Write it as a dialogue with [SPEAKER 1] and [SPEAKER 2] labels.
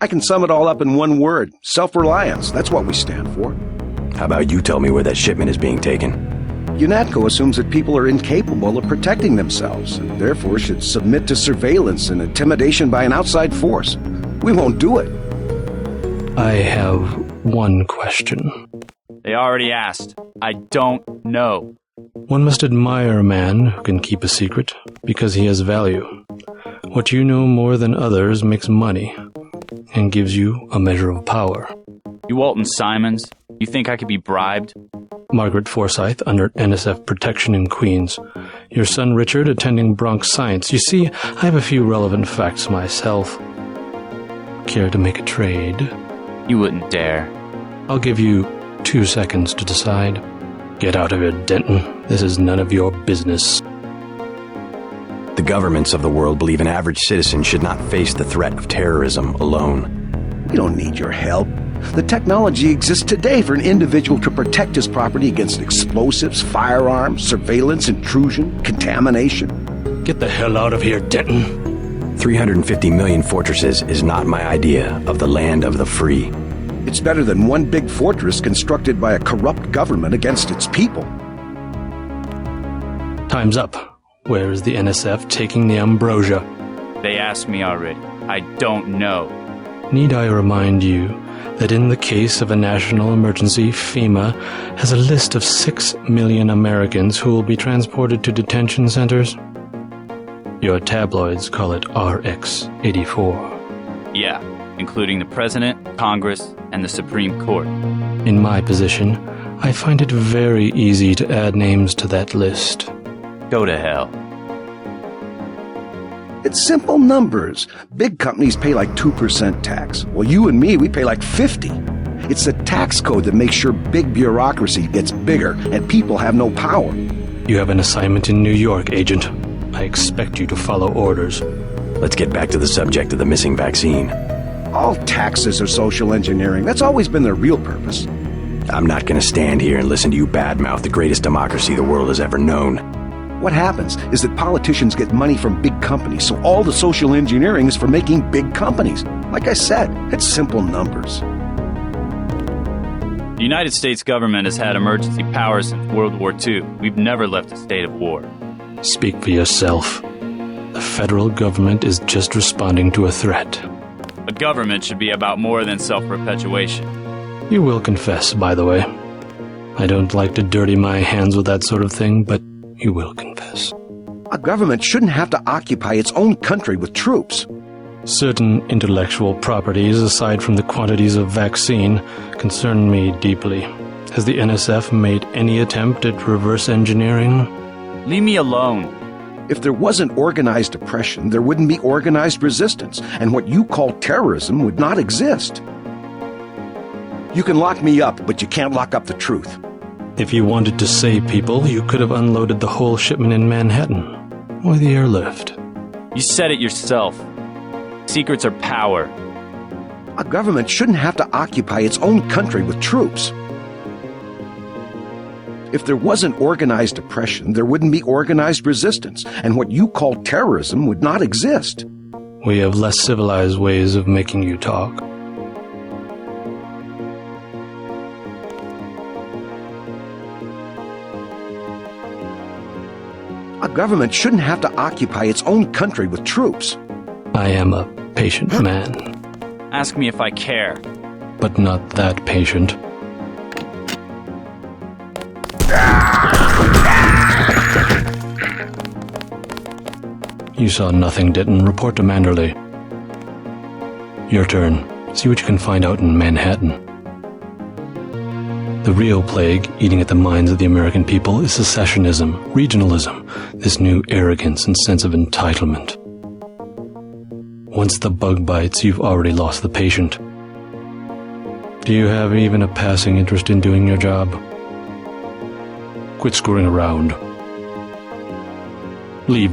[SPEAKER 1] I can sum it all up in one word. Self-reliance. That's what we stand for.
[SPEAKER 2] How about you tell me where that shipment is being taken?
[SPEAKER 1] UNATCO assumes that people are incapable of protecting themselves and therefore should submit to surveillance and intimidation by an outside force. We won't do it.
[SPEAKER 3] I have one question.
[SPEAKER 4] They already asked. I don't know.
[SPEAKER 3] One must admire a man who can keep a secret because he has value. What you know more than others makes money and gives you a measure of power.
[SPEAKER 4] You Walton Simons, you think I could be bribed?
[SPEAKER 3] Margaret Forsyth under NSF protection in Queens. Your son Richard attending Bronx Science. You see, I have a few relevant facts myself. Care to make a trade?
[SPEAKER 4] You wouldn't dare.
[SPEAKER 3] I'll give you 2 seconds to decide. Get out of here, Denton. This is none of your business.
[SPEAKER 2] The governments of the world believe an average citizen should not face the threat of terrorism alone.
[SPEAKER 1] We don't need your help. The technology exists today for an individual to protect his property against explosives, firearms, surveillance, intrusion, contamination.
[SPEAKER 3] Get the hell out of here, Denton.
[SPEAKER 2] 350 million fortresses is not my idea of the land of the free.
[SPEAKER 1] It's better than one big fortress constructed by a corrupt government against its people.
[SPEAKER 3] Time's up. Where is the NSF taking the ambrosia?
[SPEAKER 4] They asked me already. I don't know.
[SPEAKER 3] Need I remind you that in the case of a national emergency, Fema has a list of 6 million Americans who will be transported to detention centers? Your tabloids call it RX-84.
[SPEAKER 4] Yeah, including the President, Congress, and the Supreme Court.
[SPEAKER 3] In my position, I find it very easy to add names to that list.
[SPEAKER 4] Go to hell.
[SPEAKER 1] It's simple numbers. Big companies pay like 2% tax. Well, you and me, we pay like 50. It's the tax code that makes sure big bureaucracy gets bigger and people have no power.
[SPEAKER 3] You have an assignment in New York, Agent. I expect you to follow orders.
[SPEAKER 2] Let's get back to the subject of the missing vaccine.
[SPEAKER 1] All taxes are social engineering. That's always been their real purpose.
[SPEAKER 2] I'm not going to stand here and listen to you badmouth the greatest democracy the world has ever known.
[SPEAKER 1] What happens is that politicians get money from big companies, so all the social engineering is for making big companies. Like I said, it's simple numbers.
[SPEAKER 4] The United States government has had emergency powers since World War II. We've never left a state of war.
[SPEAKER 3] Speak for yourself. The federal government is just responding to a threat.
[SPEAKER 4] A government should be about more than self-perpetuation.
[SPEAKER 3] You will confess, by the way. I don't like to dirty my hands with that sort of thing, but you will confess.
[SPEAKER 1] A government shouldn't have to occupy its own country with troops.
[SPEAKER 3] Certain intellectual properties, aside from the quantities of vaccine, concern me deeply. Has the NSF made any attempt at reverse engineering?
[SPEAKER 4] Leave me alone.
[SPEAKER 1] If there wasn't organized oppression, there wouldn't be organized resistance, and what you call terrorism would not exist. You can lock me up, but you can't lock up the truth.
[SPEAKER 3] If you wanted to save people, you could have unloaded the whole shipment in Manhattan, or the airlift.
[SPEAKER 4] You said it yourself. Secrets are power.
[SPEAKER 1] A government shouldn't have to occupy its own country with troops. If there wasn't organized oppression, there wouldn't be organized resistance, and what you call terrorism would not exist.
[SPEAKER 3] We have less civilized ways of making you talk.
[SPEAKER 1] A government shouldn't have to occupy its own country with troops.
[SPEAKER 3] I am a patient man,
[SPEAKER 4] Ask me if I care.
[SPEAKER 3] but not that patient. You saw nothing, Denton. Report to Manderley. Your turn. See what you can find out in Manhattan. The real plague eating at the minds of the American people is secessionism, regionalism, this new arrogance and sense of entitlement. Once the bug bites, you've already lost the patient. Do you have even a passing interest in doing your job? Quit screwing around. Leave.